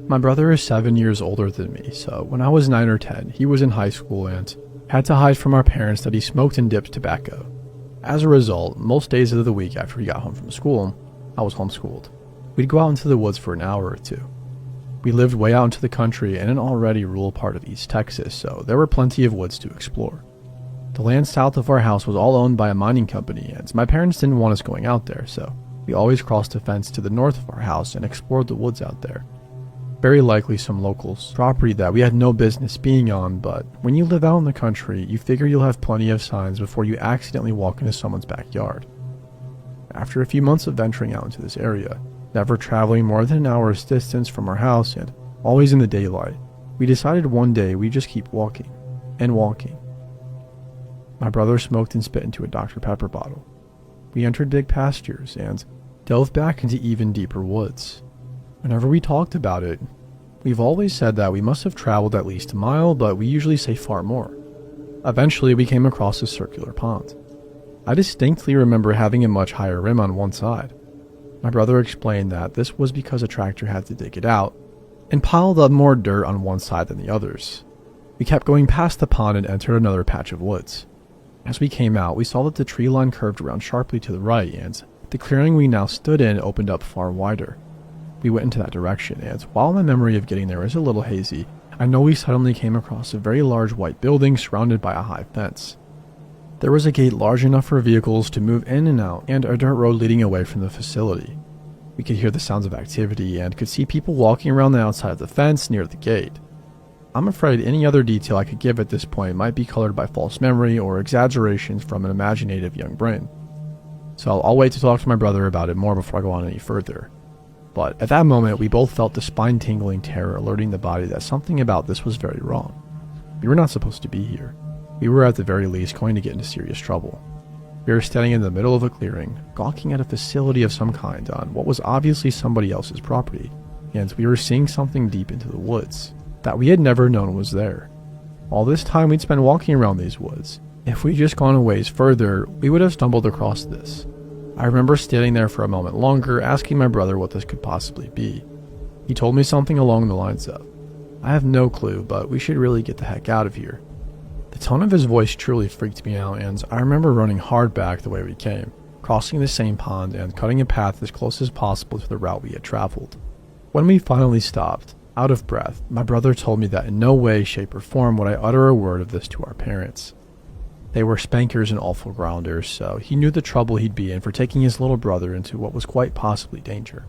My brother is 7 years older than me, so when I was 9 or 10, he was in high school and had to hide from our parents that he smoked and dipped tobacco. As a result, most days of the week after he got home from school, I was homeschooled. We'd go out into the woods for an hour or two. We lived way out into the country in an already rural part of East Texas, so there were plenty of woods to explore. The land south of our house was all owned by a mining company, and my parents didn't want us going out there, so we always crossed a fence to the north of our house and explored the woods out there. Very likely some locals' property that we had no business being on, but when you live out in the country, you figure you'll have plenty of signs before you accidentally walk into someone's backyard. After a few months of venturing out into this area, never traveling more than an hour's distance from our house and always in the daylight, we decided one day we'd just keep walking and walking. My brother smoked and spit into a Dr. Pepper bottle. We entered big pastures and delved back into even deeper woods. Whenever we talked about it, we've always said that we must have traveled at least a mile, but we usually say far more. Eventually, we came across a circular pond. I distinctly remember having a much higher rim on one side. My brother explained that this was because a tractor had to dig it out and piled up more dirt on one side than the others. We kept going past the pond and entered another patch of woods. As we came out, we saw that the tree line curved around sharply to the right, and the clearing we now stood in opened up far wider. We went into that direction, and while my memory of getting there is a little hazy, I know we suddenly came across a very large white building surrounded by a high fence. There was a gate large enough for vehicles to move in and out, and a dirt road leading away from the facility. We could hear the sounds of activity and could see people walking around the outside of the fence near the gate. I'm afraid any other detail I could give at this point might be colored by false memory or exaggerations from an imaginative young brain. So I'll wait to talk to my brother about it more before I go on any further. But at that moment, we both felt the spine-tingling terror alerting the body that something about this was very wrong. We were not supposed to be here. We were at the very least going to get into serious trouble. We were standing in the middle of a clearing, gawking at a facility of some kind on what was obviously somebody else's property, and we were seeing something deep into the woods that we had never known was there. All this time we'd spent walking around these woods. If we'd just gone a ways further, we would have stumbled across this. I remember standing there for a moment longer, asking my brother what this could possibly be. He told me something along the lines of, "I have no clue, but we should really get the heck out of here." The tone of his voice truly freaked me out, and I remember running hard back the way we came, crossing the same pond and cutting a path as close as possible to the route we had traveled. When we finally stopped, out of breath, my brother told me that in no way, shape, or form would I utter a word of this to our parents. They were spankers and awful grounders, so he knew the trouble he'd be in for taking his little brother into what was quite possibly danger.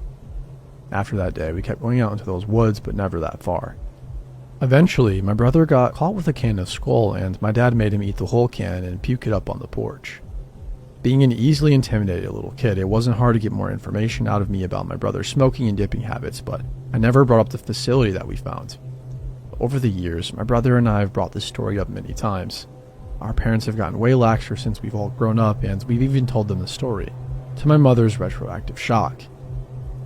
After that day, we kept going out into those woods, but never that far. Eventually, my brother got caught with a can of Skull, and my dad made him eat the whole can and puke it up on the porch. Being an easily intimidated little kid, it wasn't hard to get more information out of me about my brother's smoking and dipping habits, but I never brought up the facility that we found. Over the years, my brother and I have brought this story up many times. Our parents have gotten way laxer since we've all grown up, and we've even told them the story, to my mother's retroactive shock.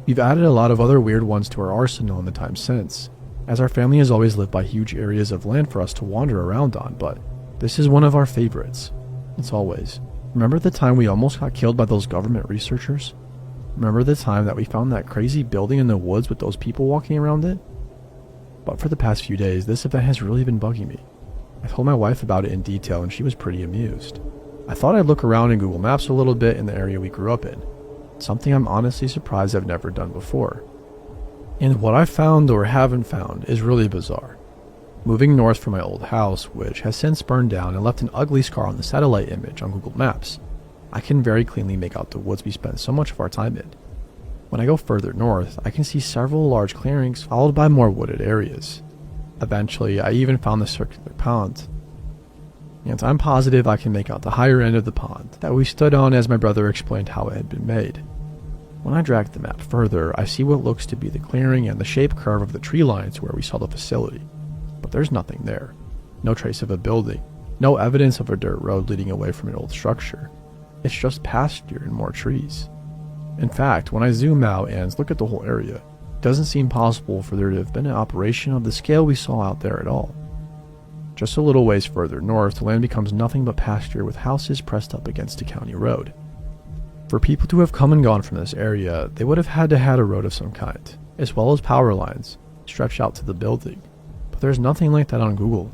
We've added a lot of other weird ones to our arsenal in the time since, as our family has always lived by huge areas of land for us to wander around on, but this is one of our favorites. It's always, remember the time we almost got killed by those government researchers? Remember the time that we found that crazy building in the woods with those people walking around it? But for the past few days, this event has really been bugging me. I told my wife about it in detail and she was pretty amused. I thought I'd look around in Google Maps a little bit in the area we grew up in, something I'm honestly surprised I've never done before. And what I found or haven't found is really bizarre. Moving north from my old house, which has since burned down and left an ugly scar on the satellite image on Google Maps, I can very cleanly make out the woods we spent so much of our time in. When I go further north, I can see several large clearings followed by more wooded areas. Eventually, I even found the circular pond. And I'm positive I can make out the higher end of the pond that we stood on as my brother explained how it had been made. When I drag the map further, I see what looks to be the clearing and the shape curve of the tree lines where we saw the facility. But there's nothing there. No trace of a building. No evidence of a dirt road leading away from an old structure. It's just pasture and more trees. In fact, when I zoom out and look at the whole area, it doesn't seem possible for there to have been an operation of the scale we saw out there at all. Just a little ways further north, the land becomes nothing but pasture with houses pressed up against a county road. For people to have come and gone from this area, they would have had to have a road of some kind, as well as power lines, stretch out to the building, but there's nothing like that on Google.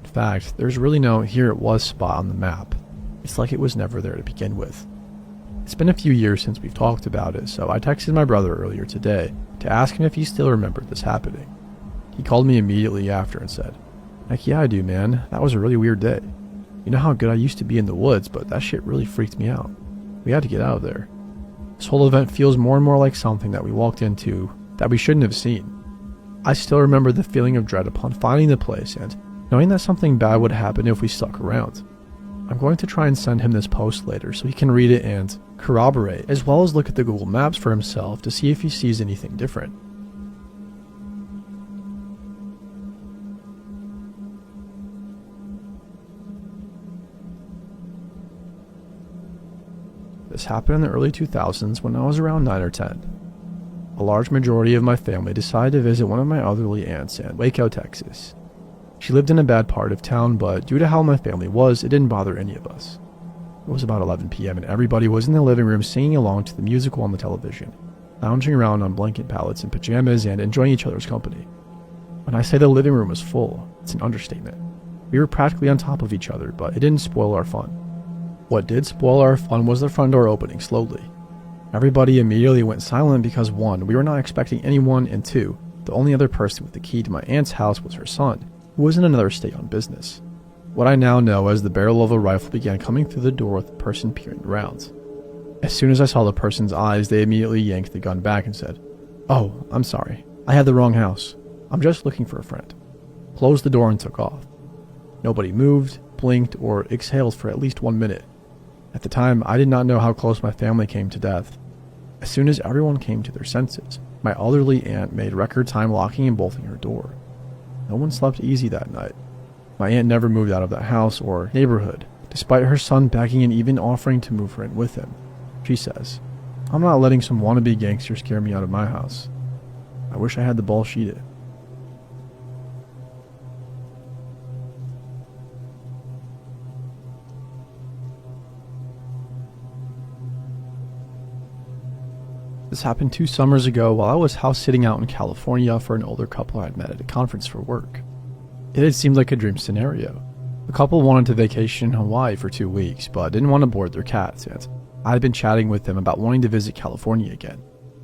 In fact, there's really no "here it was" spot on the map. It's like it was never there to begin with. It's been a few years since we've talked about it, so I texted my brother earlier today to ask him if he still remembered this happening. He called me immediately after and said, "Heck yeah I do, man. That was a really weird day. You know how good I used to be in the woods, but that shit really freaked me out. We had to get out of there. This whole event feels more and more like something that we walked into that we shouldn't have seen." I still remember the feeling of dread upon finding the place and knowing that something bad would happen if we stuck around. I'm going to try and send him this post later so he can read it and corroborate, as well as look at the Google Maps for himself to see if he sees anything different. This happened in the early 2000s when I was around 9 or 10. A large majority of my family decided to visit one of my elderly aunts in Waco, Texas. She lived in a bad part of town, but due to how my family was, it didn't bother any of us. It was about 11 p.m. and everybody was in the living room singing along to the musical on the television, lounging around on blanket pallets and pajamas and enjoying each other's company. When I say the living room was full, it's an understatement. We were practically on top of each other, but it didn't spoil our fun. What did spoil our fun was the front door opening slowly. Everybody immediately went silent because 1, we were not expecting anyone, and 2, the only other person with the key to my aunt's house was her son, who was in another state on business. What I now know as the barrel of a rifle began coming through the door with the person peering around. As soon as I saw the person's eyes, they immediately yanked the gun back and said, "Oh, I'm sorry. I had the wrong house. I'm just looking for a friend." Closed the door and took off. Nobody moved, blinked, or exhaled for at least 1 minute. At the time, I did not know how close my family came to death. As soon as everyone came to their senses, my elderly aunt made record time locking and bolting her door. No one slept easy that night. My aunt never moved out of that house or neighborhood, despite her son begging and even offering to move her in with him. She says, "I'm not letting some wannabe gangster scare me out of my house. I wish I had the balls she did." This happened 2 summers ago while I was house sitting out in California for an older couple I had met at a conference for work. It had seemed like a dream scenario. The couple wanted to vacation in Hawaii for 2 weeks, but didn't want to board their cats, and I had been chatting with them about wanting to visit California again,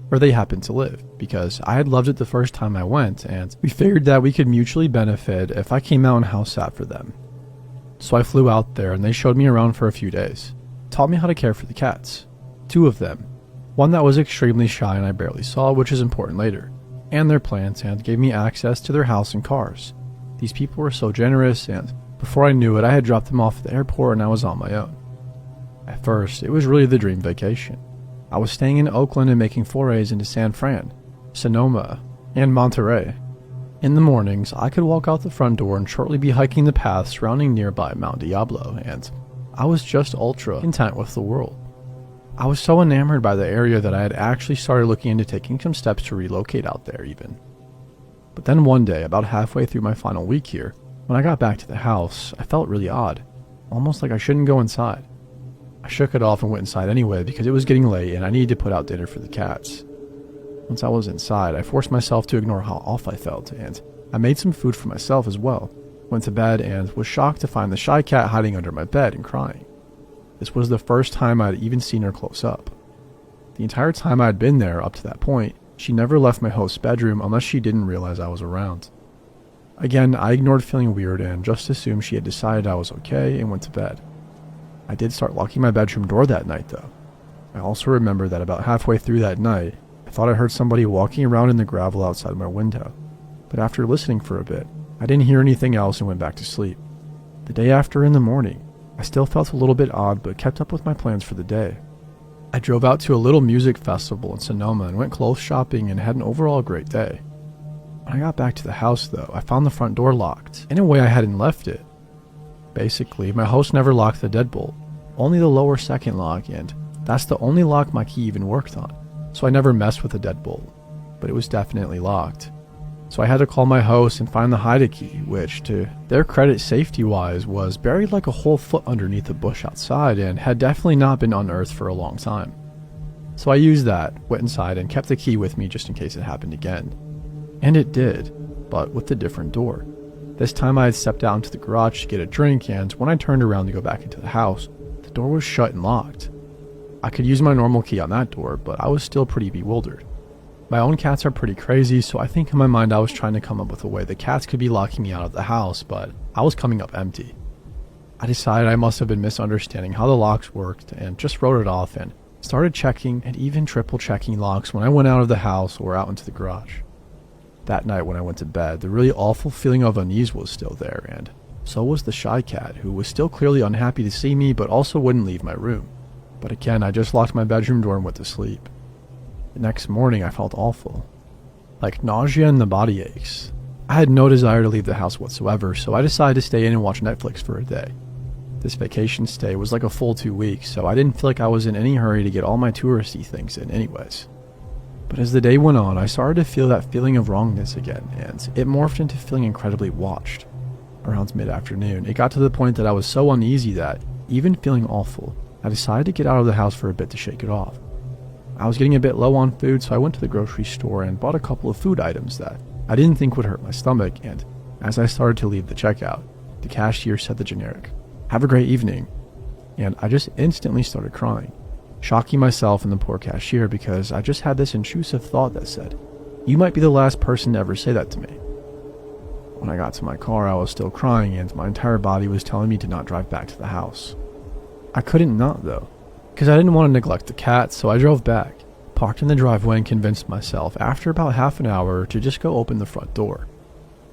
where they happened to live, because I had loved it the first time I went, and we figured that we could mutually benefit if I came out and house sat for them. So I flew out there and they showed me around for a few days, taught me how to care for the cats. 2 of them. One that was extremely shy and I barely saw, which is important later, and their plants, and gave me access to their house and cars. These people were so generous, and before I knew it, I had dropped them off at the airport and I was on my own. At first, it was really the dream vacation. I was staying in Oakland and making forays into San Fran, Sonoma, and Monterey. In the mornings, I could walk out the front door and shortly be hiking the path surrounding nearby Mount Diablo, and I was just ultra content with the world. I was so enamored by the area that I had actually started looking into taking some steps to relocate out there even. But then one day, about halfway through my final week here, when I got back to the house, I felt really odd, almost like I shouldn't go inside. I shook it off and went inside anyway because it was getting late and I needed to put out dinner for the cats. Once I was inside, I forced myself to ignore how off I felt, and I made some food for myself as well, went to bed, and was shocked to find the shy cat hiding under my bed and crying. This was the first time I had even seen her close up. The entire time I had been there up to that point, she never left my host's bedroom unless she didn't realize I was around. Again, I ignored feeling weird and just assumed she had decided I was okay and went to bed. I did start locking my bedroom door that night though. I also remember that about halfway through that night, I thought I heard somebody walking around in the gravel outside my window. But after listening for a bit, I didn't hear anything else and went back to sleep. The day after in the morning, I still felt a little bit odd but kept up with my plans for the day. I drove out to a little music festival in Sonoma and went clothes shopping and had an overall great day. When I got back to the house though, I found the front door locked, in a way I hadn't left it. Basically, my host never locked the deadbolt, only the lower second lock, and that's the only lock my key even worked on, so I never messed with the deadbolt, but it was definitely locked. So I had to call my host and find the hide key, which, to their credit safety-wise, was buried like a whole foot underneath a bush outside and had definitely not been unearthed for a long time. So I used that, went inside, and kept the key with me just in case it happened again. And it did, but with a different door. This time I had stepped out into the garage to get a drink, and when I turned around to go back into the house, the door was shut and locked. I could use my normal key on that door, but I was still pretty bewildered. My own cats are pretty crazy, so I think in my mind I was trying to come up with a way the cats could be locking me out of the house, but I was coming up empty. I decided I must have been misunderstanding how the locks worked and just wrote it off and started checking and even triple checking locks when I went out of the house or out into the garage. That night when I went to bed, the really awful feeling of unease was still there, and so was the shy cat, who was still clearly unhappy to see me but also wouldn't leave my room. But again, I just locked my bedroom door and went to sleep. The next morning I felt awful, like nausea and the body aches. I had no desire to leave the house whatsoever, so I decided to stay in and watch Netflix for a day. This vacation stay was like a full 2 weeks, so I didn't feel like I was in any hurry to get all my touristy things in anyways. But as the day went on, I started to feel that feeling of wrongness again, and it morphed into feeling incredibly watched. Around mid-afternoon, it got to the point that I was so uneasy that, even feeling awful, I decided to get out of the house for a bit to shake it off. I was getting a bit low on food, so I went to the grocery store and bought a couple of food items that I didn't think would hurt my stomach, and as I started to leave the checkout, the cashier said the generic, "Have a great evening," and I just instantly started crying, shocking myself and the poor cashier because I just had this intrusive thought that said, "You might be the last person to ever say that to me." When I got to my car, I was still crying and my entire body was telling me to not drive back to the house. I couldn't not though, because I didn't want to neglect the cat, so I drove back, parked in the driveway and convinced myself after about half an hour to just go open the front door.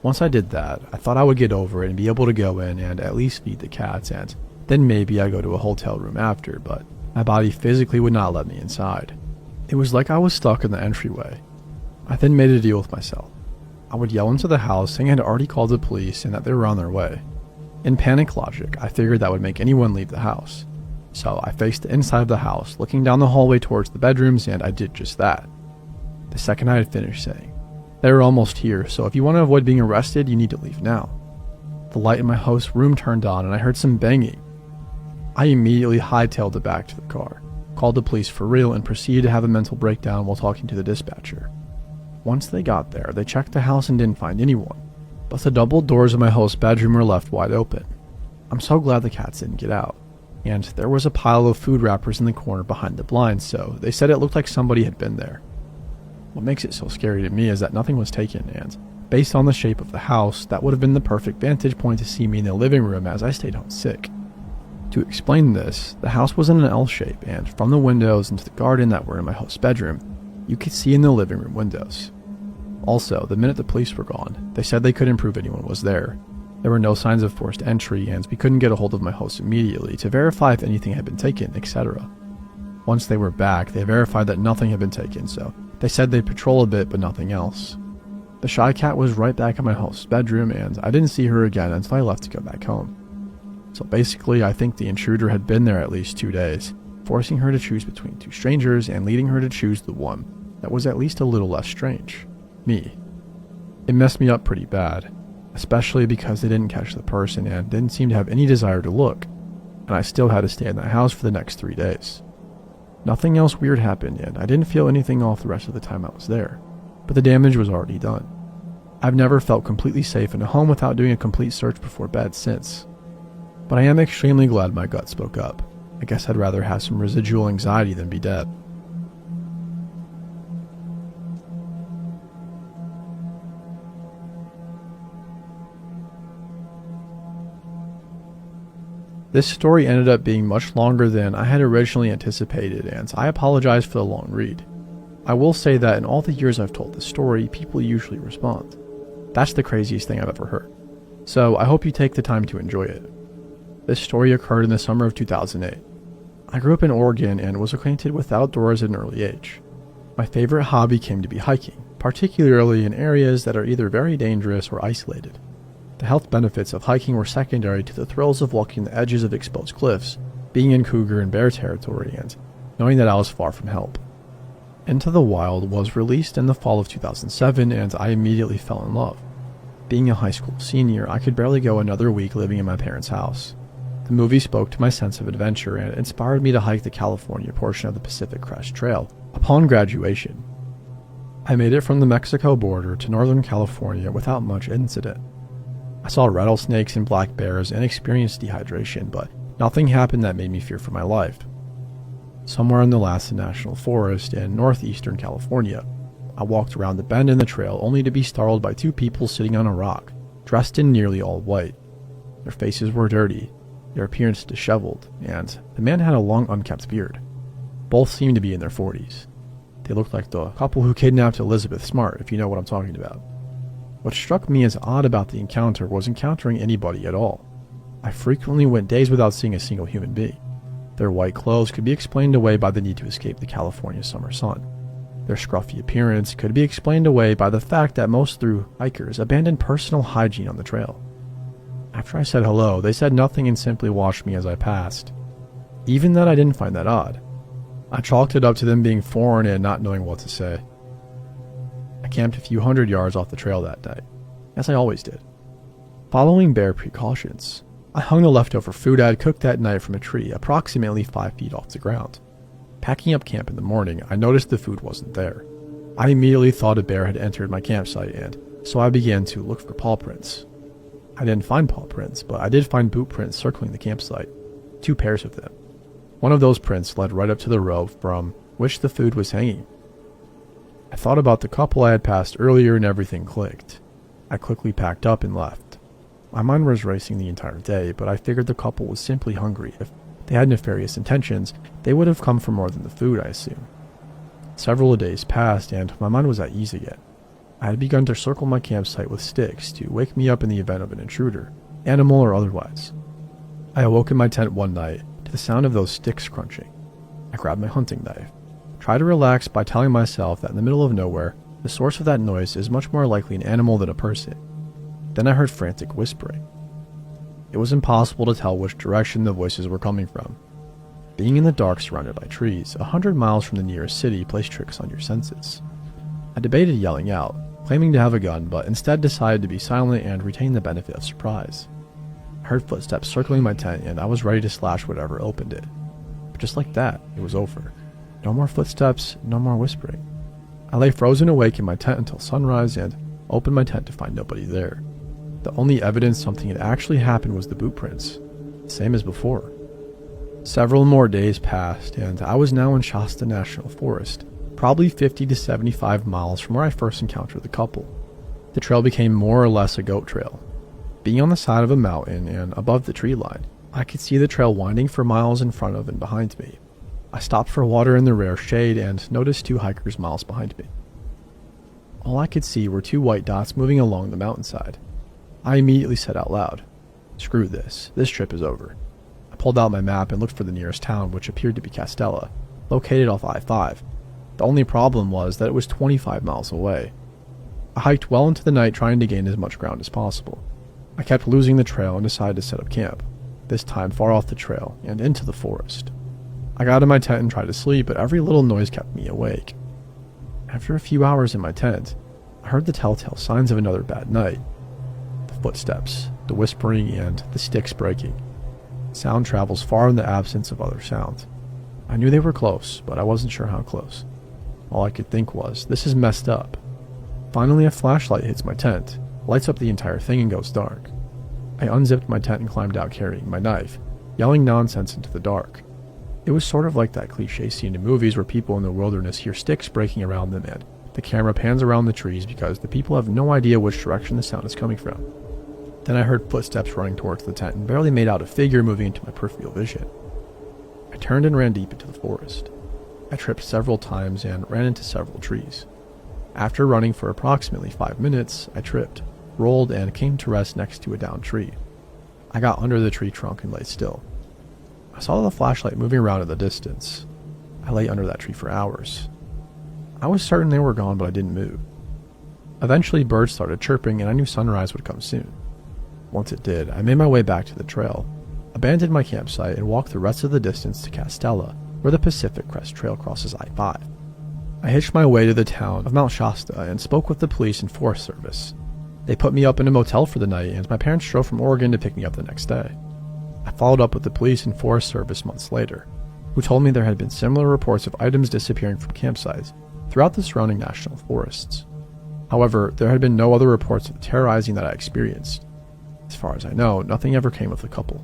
Once I did that, I thought I would get over it and be able to go in and at least feed the cats, and then maybe I'd go to a hotel room after, but my body physically would not let me inside. It was like I was stuck in the entryway. I then made a deal with myself. I would yell into the house saying I had already called the police and that they were on their way. In panic logic, I figured that would make anyone leave the house. So I faced the inside of the house, looking down the hallway towards the bedrooms, and I did just that. The second I had finished saying, "They were almost here, so if you want to avoid being arrested, you need to leave now," the light in my host's room turned on and I heard some banging. I immediately hightailed it back to the car, called the police for real, and proceeded to have a mental breakdown while talking to the dispatcher. Once they got there, they checked the house and didn't find anyone, but the double doors of my host's bedroom were left wide open. I'm so glad the cats didn't get out. And there was a pile of food wrappers in the corner behind the blinds, so they said it looked like somebody had been there. What makes it so scary to me is that nothing was taken, and based on the shape of the house, that would have been the perfect vantage point to see me in the living room as I stayed home sick. To explain this, the house was in an L shape, and from the windows into the garden that were in my host's bedroom, you could see in the living room windows. Also, the minute the police were gone, they said they couldn't prove anyone was there. There were no signs of forced entry, and we couldn't get a hold of my host immediately to verify if anything had been taken, etc. Once they were back, they verified that nothing had been taken, so they said they'd patrol a bit but nothing else. The shy cat was right back in my host's bedroom, and I didn't see her again until I left to go back home. So basically, I think the intruder had been there at least 2 days, forcing her to choose between two strangers and leading her to choose the one that was at least a little less strange, me. It messed me up pretty bad, especially because they didn't catch the person and didn't seem to have any desire to look, and I still had to stay in that house for the next 3 days. Nothing else weird happened, and I didn't feel anything off the rest of the time I was there, but the damage was already done. I've never felt completely safe in a home without doing a complete search before bed since. But I am extremely glad my gut spoke up. I guess I'd rather have some residual anxiety than be dead. This story ended up being much longer than I had originally anticipated, and I apologize for the long read. I will say that in all the years I've told this story, people usually respond. That's the craziest thing I've ever heard. So I hope you take the time to enjoy it. This story occurred in the summer of 2008. I grew up in Oregon and was acquainted with outdoors at an early age. My favorite hobby came to be hiking, particularly in areas that are either very dangerous or isolated. The health benefits of hiking were secondary to the thrills of walking the edges of exposed cliffs, being in cougar and bear territory, and knowing that I was far from help. Into the Wild was released in the fall of 2007, and I immediately fell in love. Being a high school senior, I could barely go another week living in my parents' house. The movie spoke to my sense of adventure and inspired me to hike the California portion of the Pacific Crest Trail upon graduation. I made it from the Mexico border to Northern California without much incident. I saw rattlesnakes and black bears and experienced dehydration, but nothing happened that made me fear for my life. Somewhere in the Lassen National Forest in northeastern California, I walked around the bend in the trail only to be startled by two people sitting on a rock, dressed in nearly all white. Their faces were dirty, their appearance disheveled, and the man had a long unkempt beard. Both seemed to be in their 40s. They looked like the couple who kidnapped Elizabeth Smart, if you know what I'm talking about. What struck me as odd about the encounter was encountering anybody at all. I frequently went days without seeing a single human being. Their white clothes could be explained away by the need to escape the California summer sun. Their scruffy appearance could be explained away by the fact that most through hikers abandoned personal hygiene on the trail. After I said hello, they said nothing and simply watched me as I passed. Even then, I didn't find that odd. I chalked it up to them being foreign and not knowing what to say. I camped a few hundred yards off the trail that day, as I always did. Following bare precautions, I hung the leftover food I had cooked that night from a tree approximately 5 feet off the ground. Packing up camp in the morning, I noticed the food wasn't there. I immediately thought a bear had entered my campsite, and so I began to look for paw prints. I didn't find paw prints, but I did find boot prints circling the campsite, 2 pairs of them. One of those prints led right up to the rope from which the food was hanging. I thought about the couple I had passed earlier and everything clicked. I quickly packed up and left. My mind was racing the entire day, but I figured the couple was simply hungry. If they had nefarious intentions, they would have come for more than the food, I assume. Several days passed, and my mind was at ease again. I had begun to circle my campsite with sticks to wake me up in the event of an intruder, animal or otherwise. I awoke in my tent one night to the sound of those sticks crunching. I grabbed my hunting knife, tried to relax by telling myself that in the middle of nowhere, the source of that noise is much more likely an animal than a person. Then I heard frantic whispering. It was impossible to tell which direction the voices were coming from. Being in the dark surrounded by trees, 100 miles from the nearest city plays tricks on your senses. I debated yelling out, claiming to have a gun, but instead decided to be silent and retain the benefit of surprise. I heard footsteps circling my tent and I was ready to slash whatever opened it. But just like that, it was over. No more footsteps, no more whispering. I lay frozen awake in my tent until sunrise and opened my tent to find nobody there. The only evidence something had actually happened was the boot prints, same as before. Several more days passed, and I was now in Shasta National Forest, probably 50 to 75 miles from where I first encountered the couple. The trail became more or less a goat trail. Being on the side of a mountain and above the tree line, I could see the trail winding for miles in front of and behind me. I stopped for water in the rare shade and noticed 2 hikers miles behind me. All I could see were 2 white dots moving along the mountainside. I immediately said out loud, "Screw this trip is over." I pulled out my map and looked for the nearest town, which appeared to be Castella, located off I-5. The only problem was that it was 25 miles away. I hiked well into the night trying to gain as much ground as possible. I kept losing the trail and decided to set up camp, this time far off the trail and into the forest. I got in my tent and tried to sleep, but every little noise kept me awake. After a few hours in my tent, I heard the telltale signs of another bad night. The footsteps, the whispering, and the sticks breaking. Sound travels far in the absence of other sound. I knew they were close, but I wasn't sure how close. All I could think was, this is messed up. Finally, a flashlight hits my tent, lights up the entire thing, and goes dark. I unzipped my tent and climbed out carrying my knife, yelling nonsense into the dark. It was sort of like that cliche scene in movies where people in the wilderness hear sticks breaking around them and the camera pans around the trees because the people have no idea which direction the sound is coming from. Then I heard footsteps running towards the tent and barely made out a figure moving into my peripheral vision. I turned and ran deep into the forest. I tripped several times and ran into several trees. After running for approximately 5 minutes, I tripped, rolled, and came to rest next to a downed tree. I got under the tree trunk and lay still. I saw the flashlight moving around in the distance. I lay under that tree for hours. I was certain they were gone, but I didn't move. Eventually, birds started chirping, and I knew sunrise would come soon. Once it did, I made my way back to the trail, abandoned my campsite, and walked the rest of the distance to Castella, where the Pacific Crest Trail crosses I-5. I hitched my way to the town of Mount Shasta and spoke with the police and Forest Service. They put me up in a motel for the night, and my parents drove from Oregon to pick me up the next day. I followed up with the police and Forest Service months later, who told me there had been similar reports of items disappearing from campsites, throughout the surrounding national forests. However, there had been no other reports of the terrorizing that I experienced. As far as I know, nothing ever came of the couple.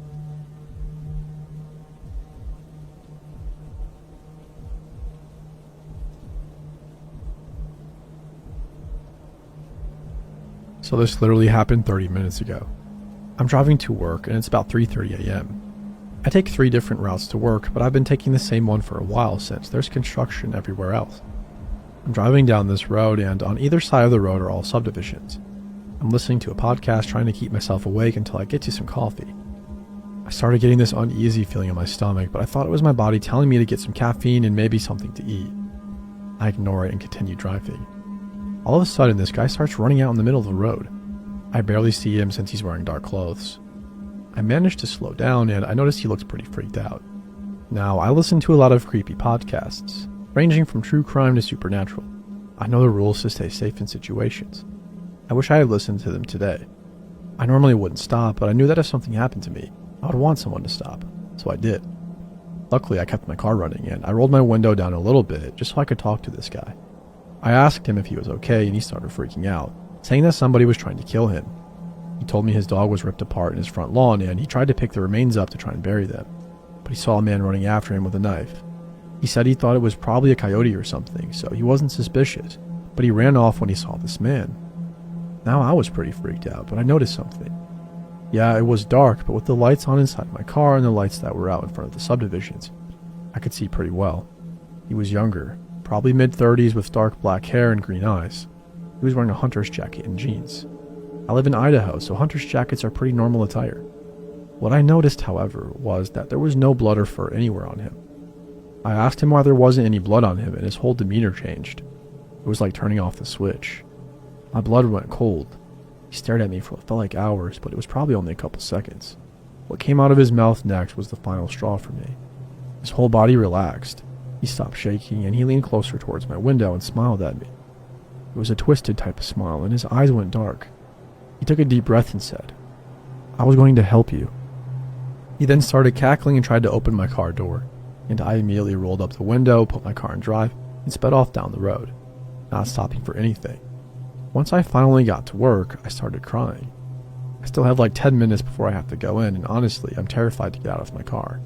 So this literally happened 30 minutes ago. I'm driving to work and it's about 3:30 a.m. I take 3 different routes to work, but I've been taking the same one for a while since there's construction everywhere else. I'm driving down this road and on either side of the road are all subdivisions. I'm listening to a podcast trying to keep myself awake until I get to some coffee. I started getting this uneasy feeling in my stomach, but I thought it was my body telling me to get some caffeine and maybe something to eat. I ignore it and continue driving. All of a sudden, this guy starts running out in the middle of the road. I barely see him since he's wearing dark clothes. I managed to slow down and I noticed he looked pretty freaked out. Now, I listen to a lot of creepy podcasts, ranging from true crime to supernatural. I know the rules to stay safe in situations. I wish I had listened to them today. I normally wouldn't stop, but I knew that if something happened to me, I would want someone to stop, so I did. Luckily, I kept my car running and I rolled my window down a little bit just so I could talk to this guy. I asked him if he was okay and he started freaking out, saying that somebody was trying to kill him. He told me his dog was ripped apart in his front lawn and he tried to pick the remains up to try and bury them, but he saw a man running after him with a knife. He said he thought it was probably a coyote or something, so he wasn't suspicious, but he ran off when he saw this man. Now I was pretty freaked out, but I noticed something. Yeah, it was dark, but with the lights on inside my car and the lights that were out in front of the subdivisions, I could see pretty well. He was younger, probably mid-30s with dark black hair and green eyes. He was wearing a hunter's jacket and jeans. I live in Idaho, so hunter's jackets are pretty normal attire. What I noticed, however, was that there was no blood or fur anywhere on him. I asked him why there wasn't any blood on him and his whole demeanor changed. It was like turning off the switch. My blood went cold. He stared at me for what felt like hours, but it was probably only a couple seconds. What came out of his mouth next was the final straw for me. His whole body relaxed. He stopped shaking and he leaned closer towards my window and smiled at me. It was a twisted type of smile and his eyes went dark. He took a deep breath and said, "I was going to help you." He then started cackling and tried to open my car door, and I immediately rolled up the window, put my car in drive, and sped off down the road, not stopping for anything. Once I finally got to work, I started crying. I still have like 10 minutes before I have to go in, and honestly, I'm terrified to get out of my car.